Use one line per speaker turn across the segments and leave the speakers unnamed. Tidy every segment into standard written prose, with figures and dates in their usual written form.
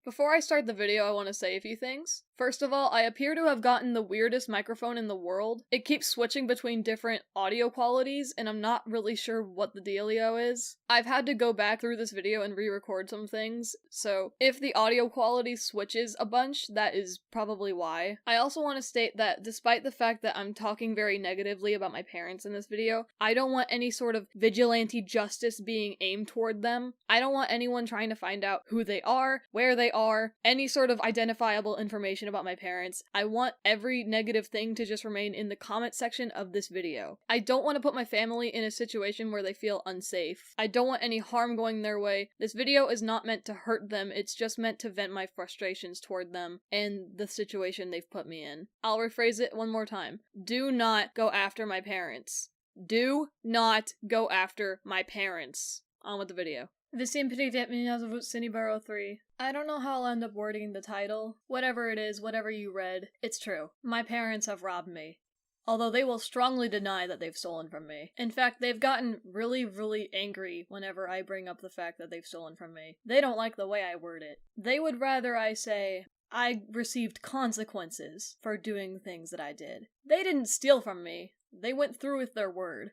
Before I start the video, I want to say a few things. First of all, I appear to have gotten the weirdest microphone in the world. It keeps switching between different audio qualities, and I'm not really sure what the dealio is. I've had to go back through this video and re-record some things, so if the audio quality switches a bunch, that is probably why. I also want to state that despite the fact that I'm talking very negatively about my parents in this video, I don't want any sort of vigilante justice being aimed toward them. I don't want anyone trying to find out who they are, where they are, any sort of identifiable information about my parents. I want every negative thing to just remain in the comment section of this video. I don't want to put my family in a situation where they feel unsafe. I don't want any harm going their way. This video is not meant to hurt them, it's just meant to vent my frustrations toward them and the situation they've put me in. I'll rephrase it one more time. Do not go after my parents. Do not go after my parents. On with the video. Cineborough 3. I don't know how I'll end up wording the title. Whatever it is, whatever you read, it's true. My parents have robbed me. Although they will strongly deny that they've stolen from me. In fact, they've gotten really angry whenever I bring up the fact that they've stolen from me. They don't like the way I word it. They would rather I say, I received consequences for doing things that I did. They didn't steal from me. They went through with their word.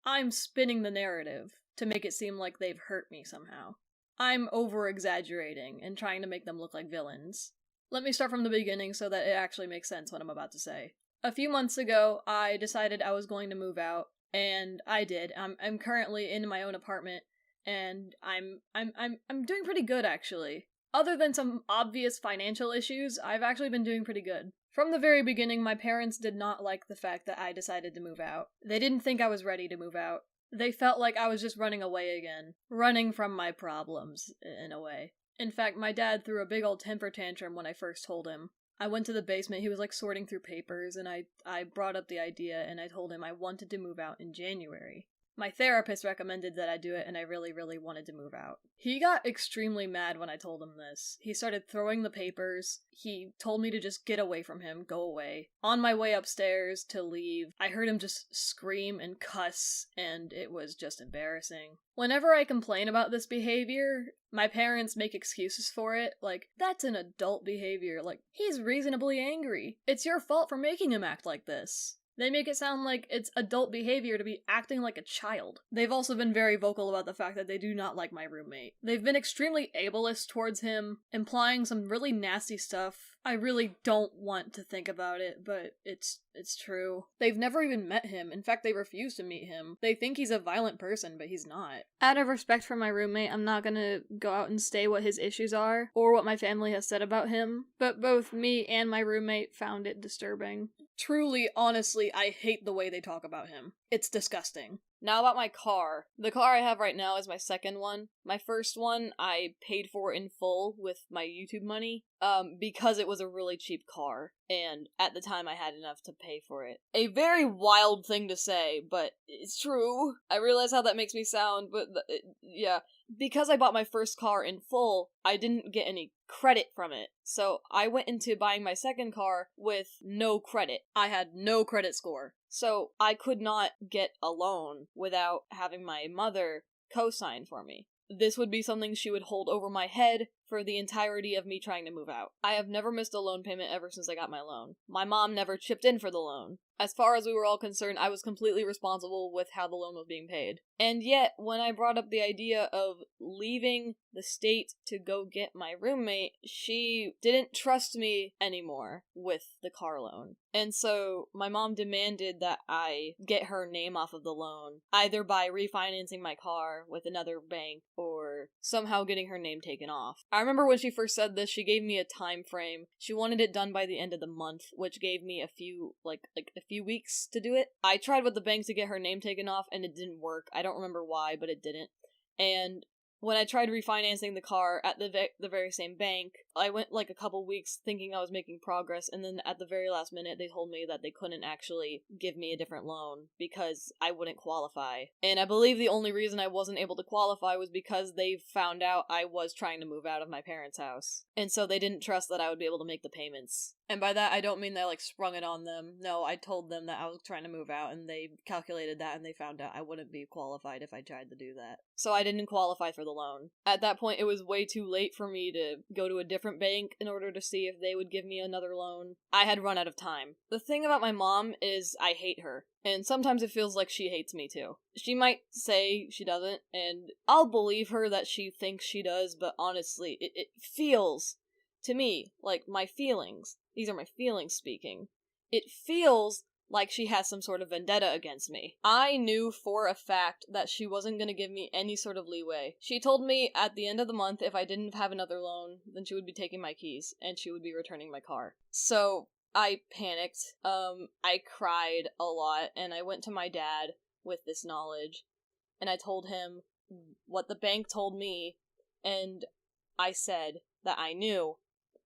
I'm spinning the narrative to make it seem like they've hurt me somehow. I'm over-exaggerating and trying to make them look like villains. Let me start from the beginning so that it actually makes sense what I'm about to say. A few months ago, I decided I was going to move out, and I did. I'm currently in my own apartment, and I'm doing pretty good, actually. Other than some obvious financial issues, I've actually been doing pretty good. From the very beginning, my parents did not like the fact that I decided to move out. They didn't think I was ready to move out. They felt like I was just running away again. Running from my problems, in a way. In fact, my dad threw a big old temper tantrum when I first told him. I went to the basement, he was like sorting through papers, and I brought up the idea and I told him I wanted to move out in January. My therapist recommended that I do it, and I really wanted to move out. He got extremely mad when I told him this. He started throwing the papers. He told me to just get away from him, go away. On my way upstairs to leave, I heard him just scream and cuss, and it was just embarrassing. Whenever I complain about this behavior, my parents make excuses for it, like, that's an adult behavior, like, he's reasonably angry. It's your fault for making him act like this. They make it sound like it's adult behavior to be acting like a child. They've also been very vocal about the fact that they do not like my roommate. They've been extremely ableist towards him, implying some really nasty stuff. I really don't want to think about it, but it's true. They've never even met him. In fact, they refuse to meet him. They think he's a violent person, but he's not. Out of respect for my roommate, I'm not gonna go out and say what his issues are, or what my family has said about him, but both me and my roommate found it disturbing. Truly, honestly, I hate the way they talk about him. It's disgusting. Now about my car. The car I have right now is my second one. My first one I paid for in full with my YouTube money, because it was a really cheap car, and at the time I had enough to pay for it. A very wild thing to say, but it's true. I realize how that makes me sound, but yeah. Because I bought my first car in full, I didn't get any credit from it. So I went into buying my second car with no credit. I had no credit score. So I could not get a loan without having my mother co-sign for me. This would be something she would hold over my head for the entirety of me trying to move out. I have never missed a loan payment ever since I got my loan. My mom never chipped in for the loan. As far as we were all concerned, I was completely responsible with how the loan was being paid. And yet, when I brought up the idea of leaving the state to go get my roommate, she didn't trust me anymore with the car loan. And so, my mom demanded that I get her name off of the loan, either by refinancing my car with another bank, or somehow getting her name taken off. I remember when she first said this, she gave me a time frame. She wanted it done by the end of the month, which gave me a few weeks to do it. I tried with the bank to get her name taken off, and it didn't work. I don't remember why, but it didn't. And when I tried refinancing the car at the very same bank, I went like a couple weeks thinking I was making progress, and then at the very last minute they told me that they couldn't actually give me a different loan because I wouldn't qualify. And I believe the only reason I wasn't able to qualify was because they found out I was trying to move out of my parents' house. And so they didn't trust that I would be able to make the payments. And by that, I don't mean that I, sprung it on them. No, I told them that I was trying to move out, and they calculated that, and they found out I wouldn't be qualified if I tried to do that. So I didn't qualify for the loan. At that point, it was way too late for me to go to a different bank in order to see if they would give me another loan. I had run out of time. The thing about my mom is I hate her. And sometimes it feels like she hates me too. She might say she doesn't, and I'll believe her that she thinks she does, but honestly, it feels to me like my feelings. These are my feelings speaking. It feels like she has some sort of vendetta against me. I knew for a fact that she wasn't going to give me any sort of leeway. She told me at the end of the month if I didn't have another loan, then she would be taking my keys, and she would be returning my car. So I panicked, I cried a lot, and I went to my dad with this knowledge, and I told him what the bank told me, and I said that I knew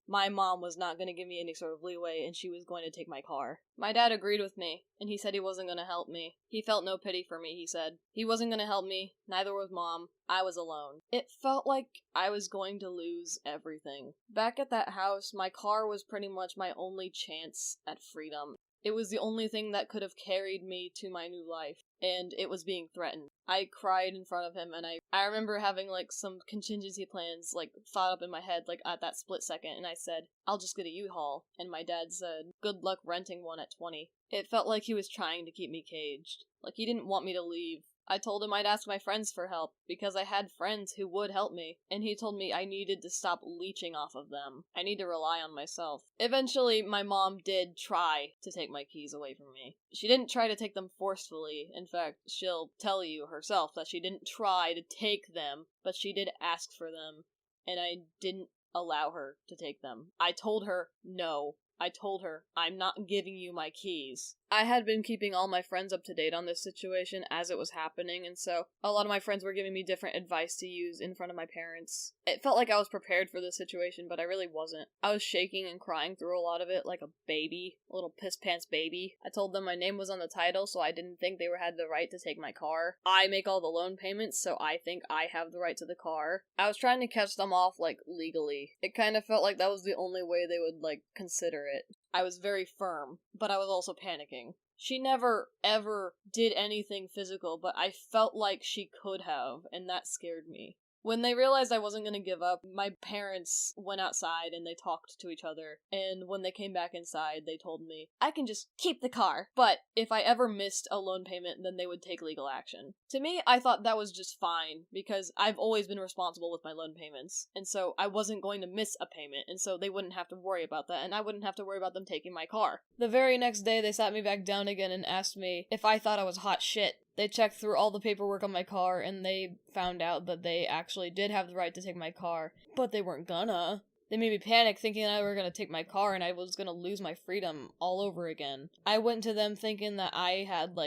my mom was not going to give me any sort of leeway, and she was going to take my car. My dad agreed with me, and he said he wasn't going to help me. He felt no pity for me, he said. He wasn't going to help me, neither was Mom. I was alone. It felt like I was going to lose everything. Back at that house, my car was pretty much my only chance at freedom. It was the only thing that could have carried me to my new life, and it was being threatened. I cried in front of him, and I remember having, some contingency plans, thought up in my head, at that split second, and I said, I'll just get a U-Haul, and my dad said, good luck renting one at 20. It felt like he was trying to keep me caged. He didn't want me to leave. I told him I'd ask my friends for help, because I had friends who would help me, and he told me I needed to stop leeching off of them. I need to rely on myself. Eventually, my mom did try to take my keys away from me. She didn't try to take them forcefully. In fact, she'll tell you herself that she didn't try to take them, but she did ask for them, and I didn't allow her to take them. I told her no. I told her, I'm not giving you my keys. I had been keeping all my friends up to date on this situation as it was happening, and so a lot of my friends were giving me different advice to use in front of my parents. It felt like I was prepared for this situation, but I really wasn't. I was shaking and crying through a lot of it like a baby, a little piss-pants baby. I told them my name was on the title, so I didn't think they had the right to take my car. I make all the loan payments, so I think I have the right to the car. I was trying to catch them off, legally. It kind of felt like that was the only way they would, consider it. I was very firm, but I was also panicking. She never, ever did anything physical, but I felt like she could have, and that scared me. When they realized I wasn't going to give up, my parents went outside and they talked to each other, and when they came back inside, they told me, I can just keep the car, but if I ever missed a loan payment, then they would take legal action. To me, I thought that was just fine, because I've always been responsible with my loan payments, and so I wasn't going to miss a payment, and so they wouldn't have to worry about that, and I wouldn't have to worry about them taking my car. The very next day, they sat me back down again and asked me if I thought I was hot shit. They checked through all the paperwork on my car, and they found out that they actually did have the right to take my car, but they weren't gonna. They made me panic thinking that I were gonna take my car and I was gonna lose my freedom all over again. I went to them thinking that I had,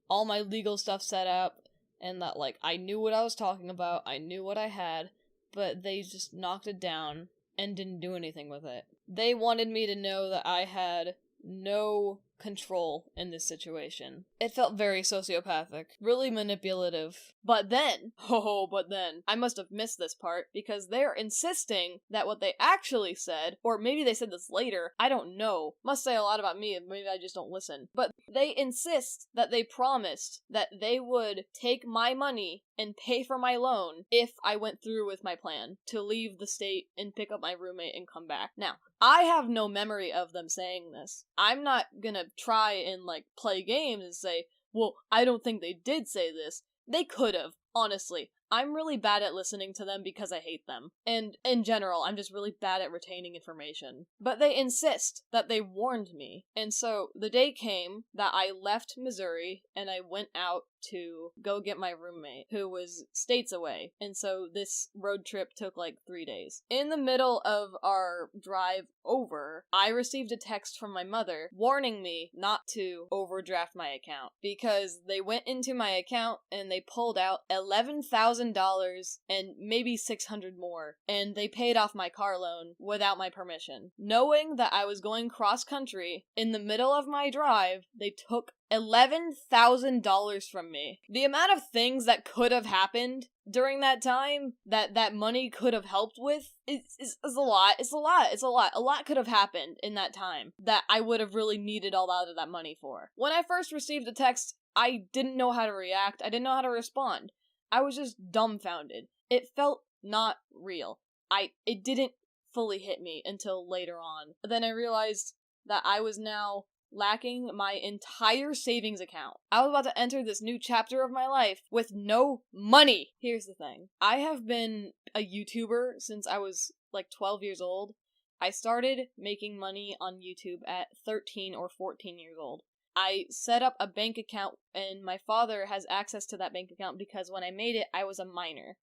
all my legal stuff set up, and that, I knew what I was talking about, I knew what I had, but they just knocked it down and didn't do anything with it. They wanted me to know that I had no control in this situation. It felt very sociopathic, really manipulative. But then, I must have missed this part, because they're insisting that what they actually said, or maybe they said this later, I don't know, must say a lot about me, and maybe I just don't listen, but they insist that they promised that they would take my money and pay for my loan if I went through with my plan to leave the state and pick up my roommate and come back. Now, I have no memory of them saying this. I'm not gonna try and, play games and say, well, I don't think they did say this. They could have, honestly. I'm really bad at listening to them because I hate them. And in general, I'm just really bad at retaining information. But they insist that they warned me. And so the day came that I left Missouri and I went out to go get my roommate, who was states away. And so this road trip took 3 days. In the middle of our drive over, I received a text from my mother warning me not to overdraft my account, because they went into my account and they pulled out $11,000 and maybe $600 more, and they paid off my car loan without my permission. Knowing that I was going cross country, in the middle of my drive, they took $11,000 from me. The amount of things that could have happened during that time that money could have helped with is a lot. It's a lot. A lot could have happened in that time that I would have really needed all out of that money for. When I first received the text, I didn't know how to react. I didn't know how to respond. I was just dumbfounded. It felt not real. It didn't fully hit me until later on. Then I realized that I was now lacking my entire savings account. I was about to enter this new chapter of my life with no money. Here's the thing. I have been a YouTuber since I was like 12 years old. I started making money on YouTube at 13 or 14 years old. I set up a bank account, and my father has access to that bank account because when I made it, I was a minor.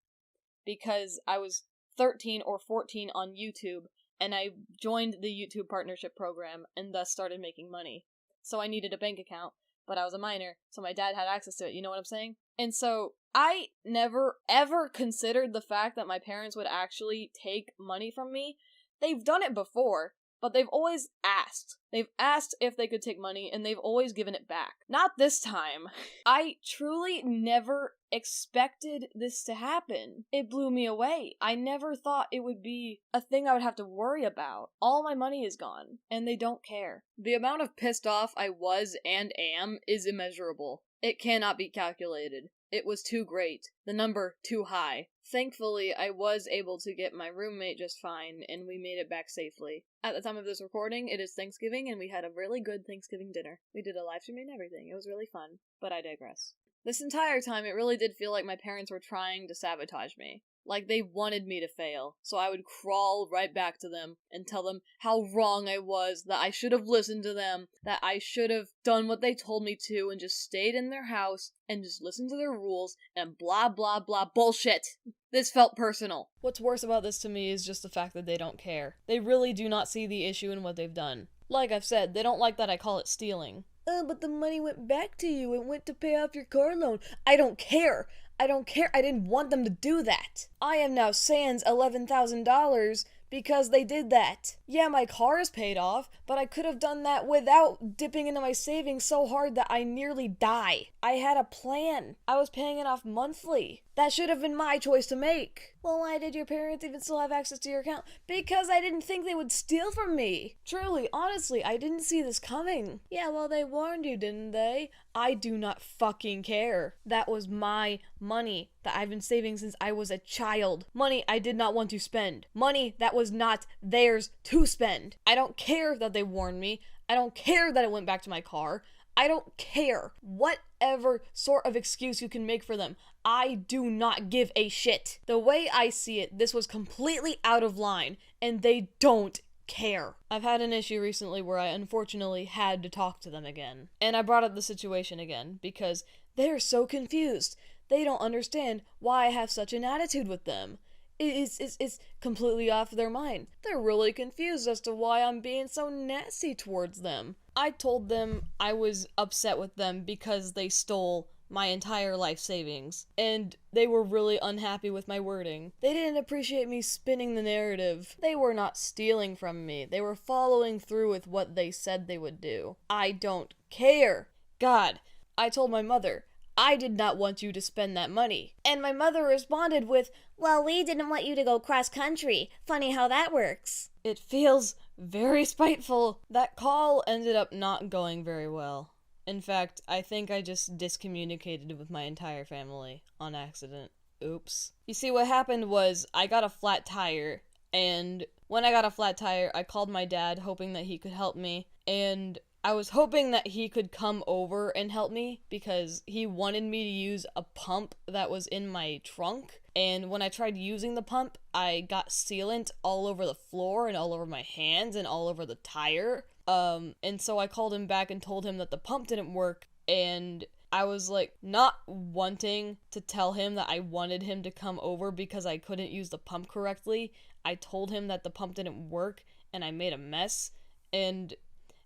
Because I was 13 or 14 on YouTube, and I joined the YouTube partnership program and thus started making money. So I needed a bank account, but I was a minor, so my dad had access to it, you know what I'm saying? And so I never ever considered the fact that my parents would actually take money from me. They've done it before, but they've always asked. They've asked if they could take money, and they've always given it back. Not this time. I truly never expected this to happen. It blew me away. I never thought it would be a thing I would have to worry about. All my money is gone, and they don't care. The amount of pissed off I was and am is immeasurable. It cannot be calculated. It was too great. The number too high. Thankfully, I was able to get my roommate just fine, and we made it back safely. At the time of this recording, it is Thanksgiving, and we had a really good Thanksgiving dinner. We did a live stream and everything. It was really fun, but I digress. This entire time, it really did feel like my parents were trying to sabotage me. Like they wanted me to fail, so I would crawl right back to them and tell them how wrong I was, that I should have listened to them, that I should have done what they told me to and just stayed in their house and just listened to their rules and blah blah blah bullshit. This felt personal. What's worse about this to me is just the fact that they don't care. They really do not see the issue in what they've done. Like I've said, they don't like that I call it stealing. But the money went back to you. It went to pay off your car loan. I don't care. I don't care. I didn't want them to do that. I am now sans $11,000 because they did that. Yeah, my car is paid off, but I could have done that without dipping into my savings so hard that I nearly die. I had a plan. I was paying it off monthly. That should have been my choice to make. Well, why did your parents even still have access to your account? Because I didn't think they would steal from me. Truly, honestly, I didn't see this coming. Yeah, well, they warned you, didn't they? I do not fucking care. That was my money that I've been saving since I was a child. Money I did not want to spend. Money that was not theirs to spend. I don't care that they warned me. I don't care that it went back to my car. I don't care. Whatever sort of excuse you can make for them, I do not give a shit. The way I see it, this was completely out of line, and they don't care. I've had an issue recently where I unfortunately had to talk to them again. And I brought up the situation again, because they're so confused. They don't understand why I have such an attitude with them. It's completely off their mind. They're really confused as to why I'm being so nasty towards them. I told them I was upset with them because they stole my entire life savings, and they were really unhappy with my wording. They didn't appreciate me spinning the narrative. They were not stealing from me. They were following through with what they said they would do. I don't care. God, I told my mother, I did not want you to spend that money. And my mother responded with, well, we didn't want you to go cross-country. Funny how that works. It feels very spiteful. That call ended up not going very well. In fact, I think I just discommunicated with my entire family on accident. Oops. You see, what happened was I got a flat tire, and when I got a flat tire, I called my dad hoping that he could help me, and I was hoping that he could come over and help me because he wanted me to use a pump that was in my trunk. And when I tried using the pump, I got sealant all over the floor and all over my hands and all over the tire. And so I called him back and told him that the pump didn't work, and I was like not wanting to tell him that I wanted him to come over because I couldn't use the pump correctly. I told him that the pump didn't work and I made a mess, and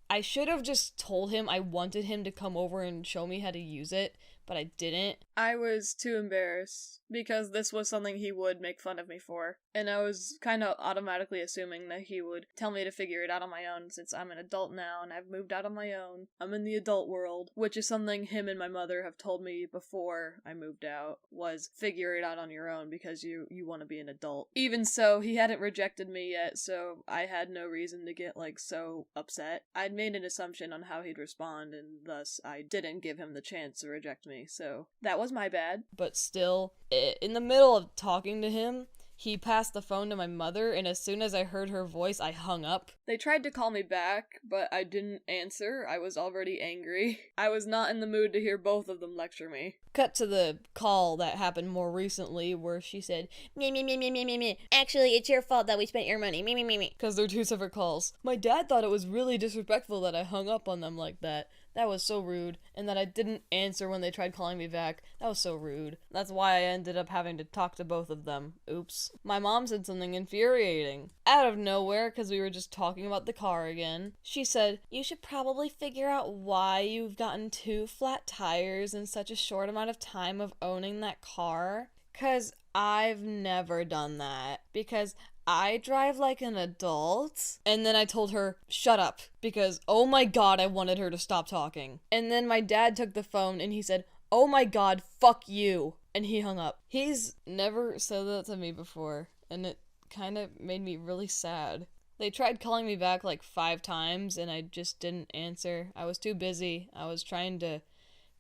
I should have just told him I wanted him to come over and show me how to use it, but I didn't. I was too embarrassed because this was something he would make fun of me for. And I was kind of automatically assuming that he would tell me to figure it out on my own since I'm an adult now and I've moved out on my own. I'm in the adult world, which is something him and my mother have told me before I moved out, was figure it out on your own because you want to be an adult. Even so, he hadn't rejected me yet, so I had no reason to get so upset. I'd made an assumption on how he'd respond and thus I didn't give him the chance to reject me, so that was my bad.
But still, in the middle of talking to him, he passed the phone to my mother, and as soon as I heard her voice, I hung up.
They tried to call me back, but I didn't answer. I was already angry. I was not in the mood to hear both of them lecture me.
Cut to the call that happened more recently where she said,
Me. Actually, it's your fault that we spent your money. Me.
because they're two separate calls. My dad thought it was really disrespectful that I hung up on them like that. That was so rude. And that I didn't answer when they tried calling me back. That was so rude. That's why I ended up having to talk to both of them. Oops. My mom said something infuriating. Out of nowhere, because we were just talking about the car again. She said, "You should probably figure out why you've gotten 2 flat tires in such a short amount of time of owning that car. 'Cause I've never done that. Because I drive like an adult." And then I told her, shut up, because oh my god, I wanted her to stop talking. And then my dad took the phone and he said, "Oh my god, fuck you." And he hung up. He's never said that to me before, and it kind of made me really sad. They tried calling me back 5 times and I just didn't answer. I was too busy. I was trying to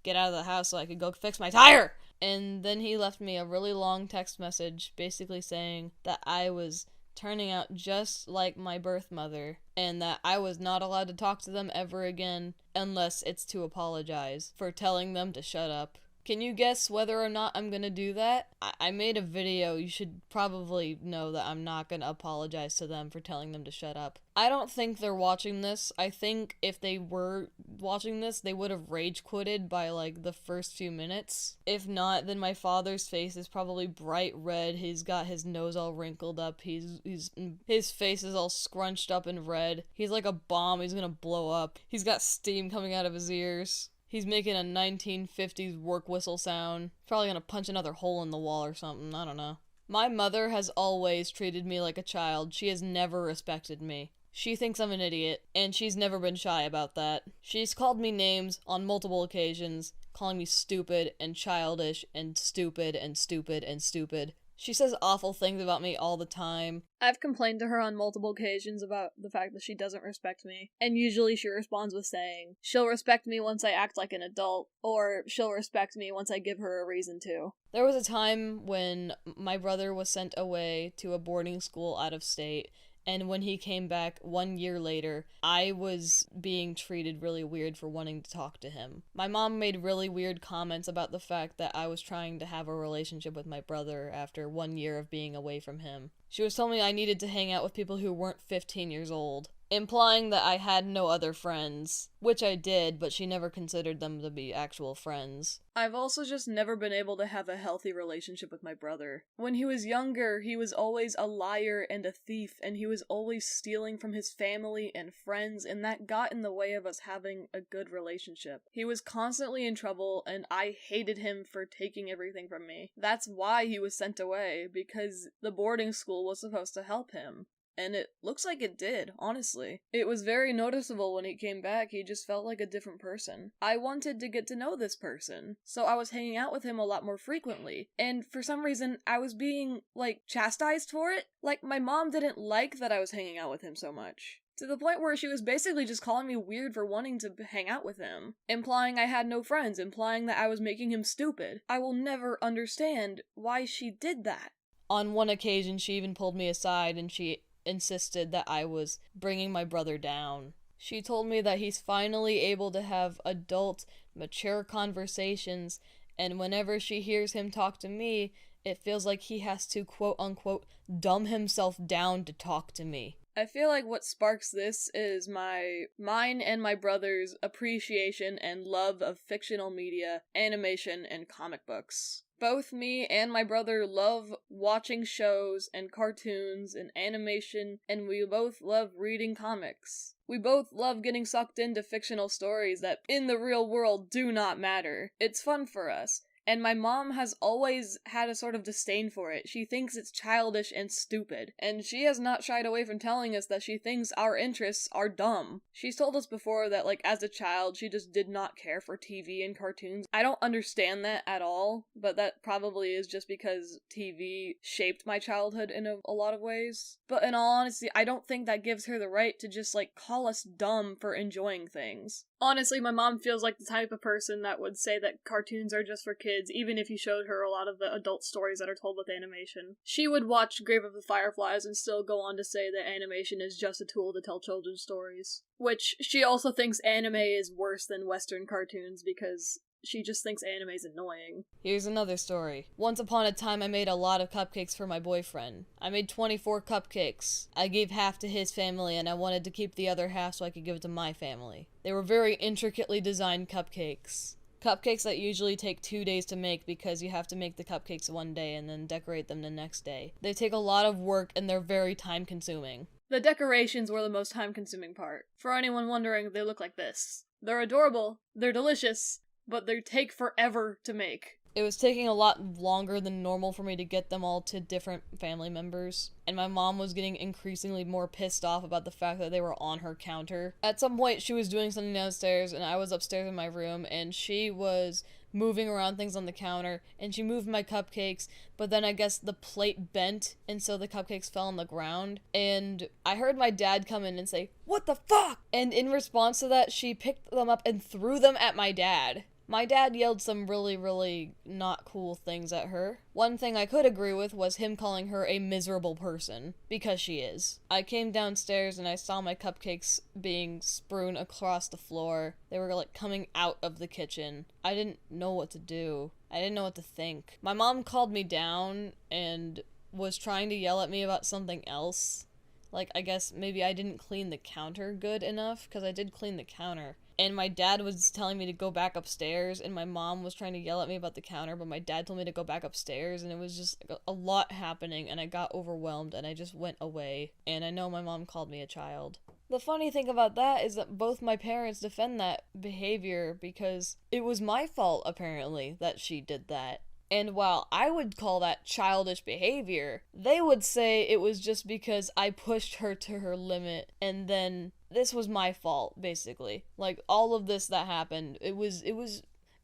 get out of the house so I could go fix my tire. And then he left me a really long text message basically saying that I was turning out just like my birth mother and that I was not allowed to talk to them ever again unless it's to apologize for telling them to shut up. Can you guess whether or not I'm gonna do that? I made a video. You should probably know that I'm not gonna apologize to them for telling them to shut up. I don't think they're watching this. I think if they were watching this, they would have rage quitted by the first few minutes. If not, then my father's face is probably bright red. He's got his nose all wrinkled up. His face is all scrunched up and red. He's like a bomb. He's gonna blow up. He's got steam coming out of his ears. He's making a 1950s work whistle sound. Probably gonna punch another hole in the wall or something, I don't know. My mother has always treated me like a child. She has never respected me. She thinks I'm an idiot, and she's never been shy about that. She's called me names on multiple occasions, calling me stupid and childish and stupid and stupid and stupid. She says awful things about me all the time.
I've complained to her on multiple occasions about the fact that she doesn't respect me, and usually she responds with saying, she'll respect me once I act like an adult, or she'll respect me once I give her a reason to.
There was a time when my brother was sent away to a boarding school out of state, and when he came back 1 year later, I was being treated really weird for wanting to talk to him. My mom made really weird comments about the fact that I was trying to have a relationship with my brother after 1 year of being away from him. She was telling me I needed to hang out with people who weren't 15 years old, implying that I had no other friends, which I did, but she never considered them to be actual friends.
I've also just never been able to have a healthy relationship with my brother. When he was younger, he was always a liar and a thief, and he was always stealing from his family and friends, and that got in the way of us having a good relationship. He was constantly in trouble, and I hated him for taking everything from me. That's why he was sent away, because the boarding school was supposed to help him. And it looks like it did, honestly. It was very noticeable when he came back. He just felt like a different person. I wanted to get to know this person, so I was hanging out with him a lot more frequently. And for some reason, I was being, chastised for it. My mom didn't like that I was hanging out with him so much. To the point where she was basically just calling me weird for wanting to hang out with him. Implying I had no friends, implying that I was making him stupid. I will never understand why she did that.
On one occasion, she even pulled me aside and she insisted that I was bringing my brother down. She told me that he's finally able to have adult, mature conversations, and whenever she hears him talk to me, it feels like he has to quote-unquote dumb himself down to talk to me.
I feel like what sparks this is mine and my brother's appreciation and love of fictional media, animation, and comic books. Both me and my brother love watching shows and cartoons and animation, and we both love reading comics. We both love getting sucked into fictional stories that in the real world do not matter. It's fun for us. and my mom has always had a sort of disdain for it. She thinks it's childish and stupid, and she has not shied away from telling us that she thinks our interests are dumb. She's told us before that, like, as a child, she just did not care for TV and cartoons. I don't understand that at all, but that probably is just because TV shaped my childhood in a lot of ways. But in all honesty, I don't think that gives her the right to just, like, call us dumb for enjoying things. Honestly, my mom feels like the type of person that would say that cartoons are just for kids, even if you showed her a lot of the adult stories that are told with animation. She would watch Grave of the Fireflies and still go on to say that animation is just a tool to tell children's stories. Which, she also thinks anime is worse than Western cartoons because she just thinks anime is annoying.
Here's another story. Once upon a time, I made a lot of cupcakes for my boyfriend. I made 24 cupcakes. I gave half to his family, and I wanted to keep the other half so I could give it to my family. They were very intricately designed cupcakes. Cupcakes that usually take 2 days to make because you have to make the cupcakes one day and then decorate them the next day. They take a lot of work and they're very time-consuming.
The decorations were the most time-consuming part. For anyone wondering, they look like this. They're adorable, they're delicious, but they take forever to make.
It was taking a lot longer than normal for me to get them all to different family members, and my mom was getting increasingly more pissed off about the fact that they were on her counter. At some point, she was doing something downstairs, and I was upstairs in my room, and she was moving around things on the counter, and she moved my cupcakes, but then I guess the plate bent, and so the cupcakes fell on the ground, and I heard my dad come in and say, "What the fuck?" And in response to that, she picked them up and threw them at my dad. My dad yelled some really, really not cool things at her. One thing I could agree with was him calling her a miserable person, because she is. I came downstairs and I saw my cupcakes being strewn across the floor. They were like coming out of the kitchen. I didn't know what to do. I didn't know what to think. My mom called me down and was trying to yell at me about something else. Like, I guess maybe I didn't clean the counter good enough, because I did clean the counter. And my dad was telling me to go back upstairs, and my mom was trying to yell at me about the counter, but my dad told me to go back upstairs, and it was just a lot happening, and I got overwhelmed, and I just went away. And I know my mom called me a child. The funny thing about that is that both my parents defend that behavior because it was my fault, apparently, that she did that. And while I would call that childish behavior, they would say it was just because I pushed her to her limit, and then this was my fault, basically. Like, all of this that happened, it was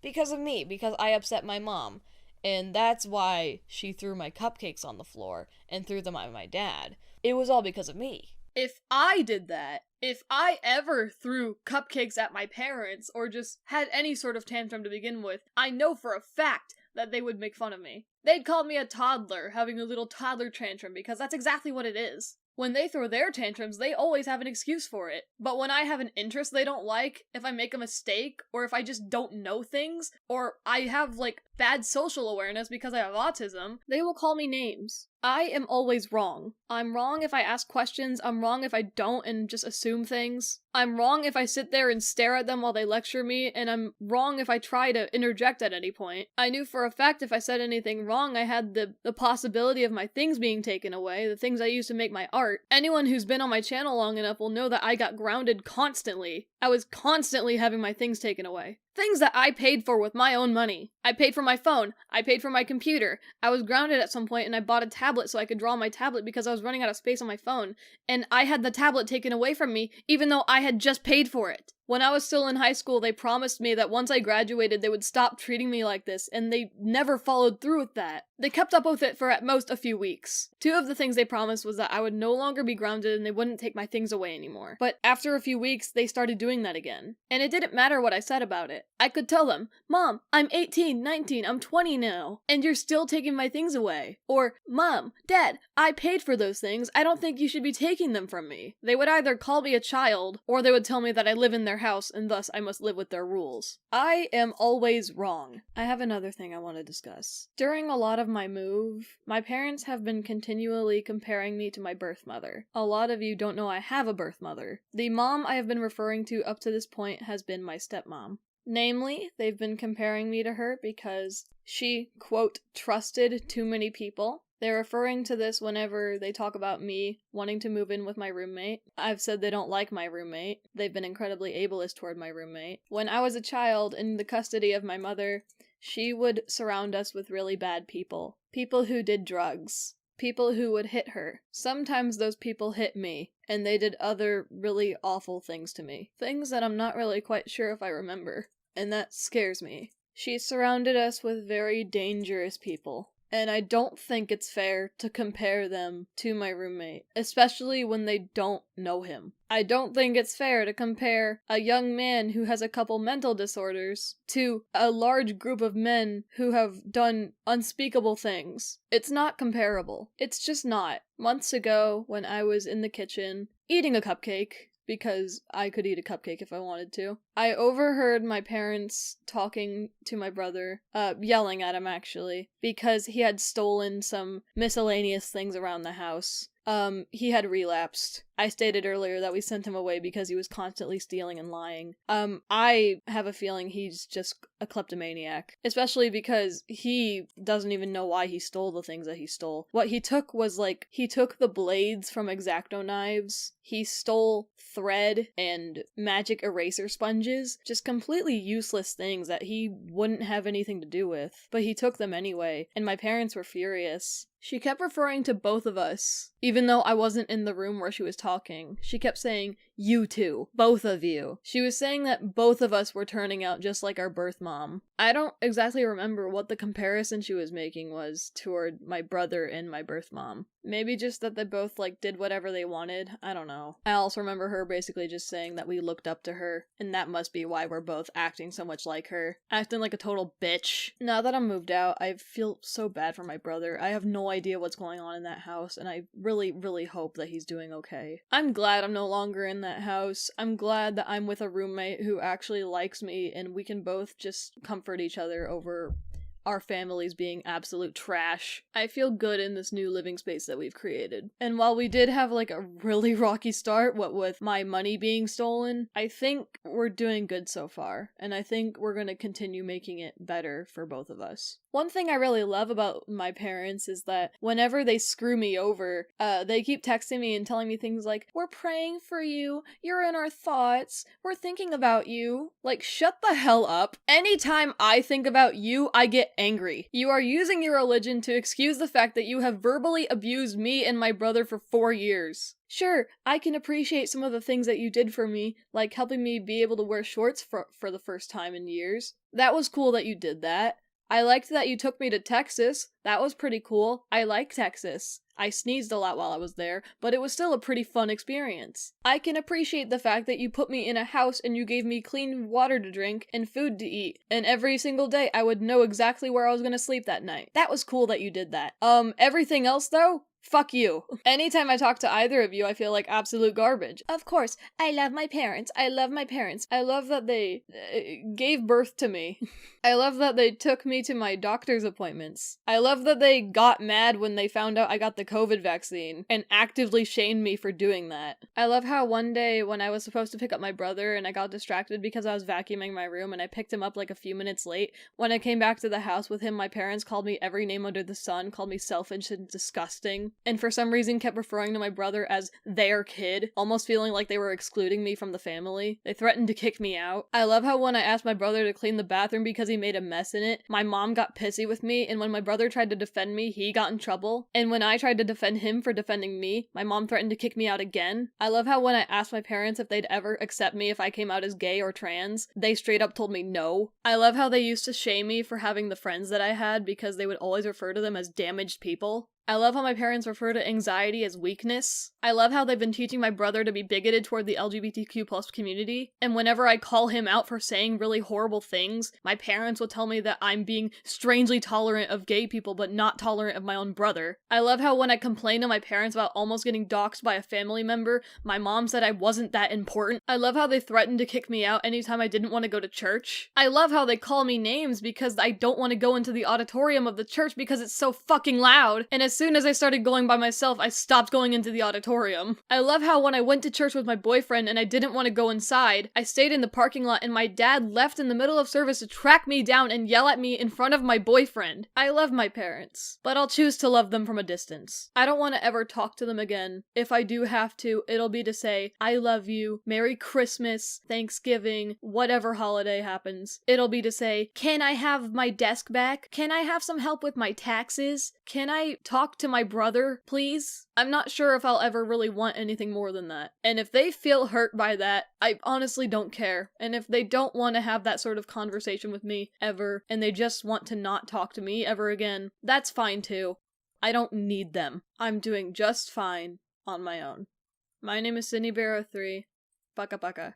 because of me, because I upset my mom. And that's why she threw my cupcakes on the floor and threw them at my dad. It was all because of me.
If I did that, if I ever threw cupcakes at my parents, or just had any sort of tantrum to begin with, I know for a fact that they would make fun of me. They'd call me a toddler, having a little toddler tantrum, because that's exactly what it is. When they throw their tantrums, they always have an excuse for it. But when I have an interest they don't like, if I make a mistake, or if I just don't know things, or I have, like, bad social awareness because I have autism, they will call me names. I am always wrong. I'm wrong if I ask questions, I'm wrong if I don't and just assume things. I'm wrong if I sit there and stare at them while they lecture me, and I'm wrong if I try to interject at any point. I knew for a fact if I said anything wrong, I had the possibility of my things being taken away, the things I used to make my art. Anyone who's been on my channel long enough will know that I got grounded constantly. I was constantly having my things taken away. Things that I paid for with my own money. I paid for my phone. I paid for my computer. I was grounded at some point and I bought a tablet so I could draw on my tablet because I was running out of space on my phone. And I had the tablet taken away from me even though I had just paid for it. When I was still in high school, they promised me that once I graduated, they would stop treating me like this, and they never followed through with that. They kept up with it for at most a few weeks. Two of the things they promised was that I would no longer be grounded and they wouldn't take my things away anymore. But after a few weeks, they started doing that again. And it didn't matter what I said about it. I could tell them, "Mom, I'm 18, 19, I'm 20 now, and you're still taking my things away." Or, "Mom, Dad, I paid for those things, I don't think you should be taking them from me." They would either call me a child, or they would tell me that I live in their house and thus I must live with their rules. I am always wrong. I have another thing I want to discuss. During a lot of my move, my parents have been continually comparing me to my birth mother. A lot of you don't know I have a birth mother. The mom I have been referring to up to this point has been my stepmom. Namely, they've been comparing me to her because she, quote, trusted too many people. They're referring to this whenever they talk about me wanting to move in with my roommate. I've said they don't like my roommate. They've been incredibly ableist toward my roommate. When I was a child in the custody of my mother, she would surround us with really bad people. People who did drugs. People who would hit her. Sometimes those people hit me, and they did other really awful things to me. Things that I'm not really quite sure if I remember. And that scares me. She surrounded us with very dangerous people. And I don't think it's fair to compare them to my roommate, especially when they don't know him. I don't think it's fair to compare a young man who has a couple mental disorders to a large group of men who have done unspeakable things. It's not comparable. It's just not. Months ago, when I was in the kitchen eating a cupcake, because I could eat a cupcake if I wanted to, I overheard my parents talking to my brother, yelling at him actually, because he had stolen some miscellaneous things around the house. He had relapsed. I stated earlier that we sent him away because he was constantly stealing and lying. I have a feeling he's just a kleptomaniac. Especially because he doesn't even know why he stole the things that he stole. What he took was, like, he took the blades from X-Acto knives, he stole thread and magic eraser sponges, just completely useless things that he wouldn't have anything to do with. But he took them anyway, and my parents were furious. She kept referring to both of us, even though I wasn't in the room where she was talking. She kept saying, "You two. Both of you." She was saying that both of us were turning out just like our birth mom. I don't exactly remember what the comparison she was making was toward my brother and my birth mom. Maybe just that they both, like, did whatever they wanted. I don't know. I also remember her basically just saying that we looked up to her, and that must be why we're both acting so much like her. Acting like a total bitch. Now that I'm moved out, I feel so bad for my brother. I have no idea what's going on in that house, and I really, really hope that he's doing okay. I'm glad I'm no longer in that house. I'm glad that I'm with a roommate who actually likes me, and we can both just comfort each other over our families being absolute trash. I feel good in this new living space that we've created. And while we did have, like, a really rocky start, what with my money being stolen, I think we're doing good so far. And I think we're gonna continue making it better for both of us. One thing I really love about my parents is that whenever they screw me over, they keep texting me and telling me things like, "We're praying for you, you're in our thoughts, we're thinking about you." Like, shut the hell up. Anytime I think about you, I get angry. You are using your religion to excuse the fact that you have verbally abused me and my brother for 4 years. Sure, I can appreciate some of the things that you did for me, like helping me be able to wear shorts for the first time in years. That was cool that you did that. I liked that you took me to Texas. That was pretty cool. I like Texas. I sneezed a lot while I was there, but it was still a pretty fun experience. I can appreciate the fact that you put me in a house and you gave me clean water to drink and food to eat, and every single day I would know exactly where I was gonna sleep that night. That was cool that you ddid that. Everything else though? Fuck you. Anytime I talk to either of you, I feel like absolute garbage. Of course, I love my parents. I love my parents. I love that they gave birth to me. I love that they took me to my doctor's appointments. I love that they got mad when they found out I got the COVID vaccine and actively shamed me for doing that. I love how one day when I was supposed to pick up my brother and I got distracted because I was vacuuming my room and I picked him up like a few minutes late, when I came back to the house with him, my parents called me every name under the sun, called me selfish and disgusting, and for some reason kept referring to my brother as their kid, almost feeling like they were excluding me from the family. They threatened to kick me out. I love how when I asked my brother to clean the bathroom because he made a mess in it, my mom got pissy with me, and when my brother tried to defend me, he got in trouble. And when I tried to defend him for defending me, my mom threatened to kick me out again. I love how when I asked my parents if they'd ever accept me if I came out as gay or trans, they straight up told me no. I love how they used to shame me for having the friends that I had because they would always refer to them as damaged people. I love how my parents refer to anxiety as weakness. I love how they've been teaching my brother to be bigoted toward the LGBTQ+ community, and whenever I call him out for saying really horrible things, my parents will tell me that I'm being strangely tolerant of gay people but not tolerant of my own brother. I love how when I complained to my parents about almost getting doxxed by a family member, my mom said I wasn't that important. I love how they threatened to kick me out anytime I didn't want to go to church. I love how they call me names because I don't want to go into the auditorium of the church because it's so fucking loud, and as soon as I started going by myself, I stopped going into the auditorium. I love how when I went to church with my boyfriend and I didn't want to go inside, I stayed in the parking lot and my dad left in the middle of service to track me down and yell at me in front of my boyfriend. I love my parents, but I'll choose to love them from a distance. I don't want to ever talk to them again. If I do have to, it'll be to say, I love you, Merry Christmas, Thanksgiving, whatever holiday happens. It'll be to say, can I have my desk back? Can I have some help with my taxes? Can I talk to my brother, please? I'm not sure if I'll ever really want anything more than that. And if they feel hurt by that, I honestly don't care. And if they don't want to have that sort of conversation with me ever, and they just want to not talk to me ever again, that's fine too. I don't need them. I'm doing just fine on my own. My name is Sydney Barrow 3. Baka baka.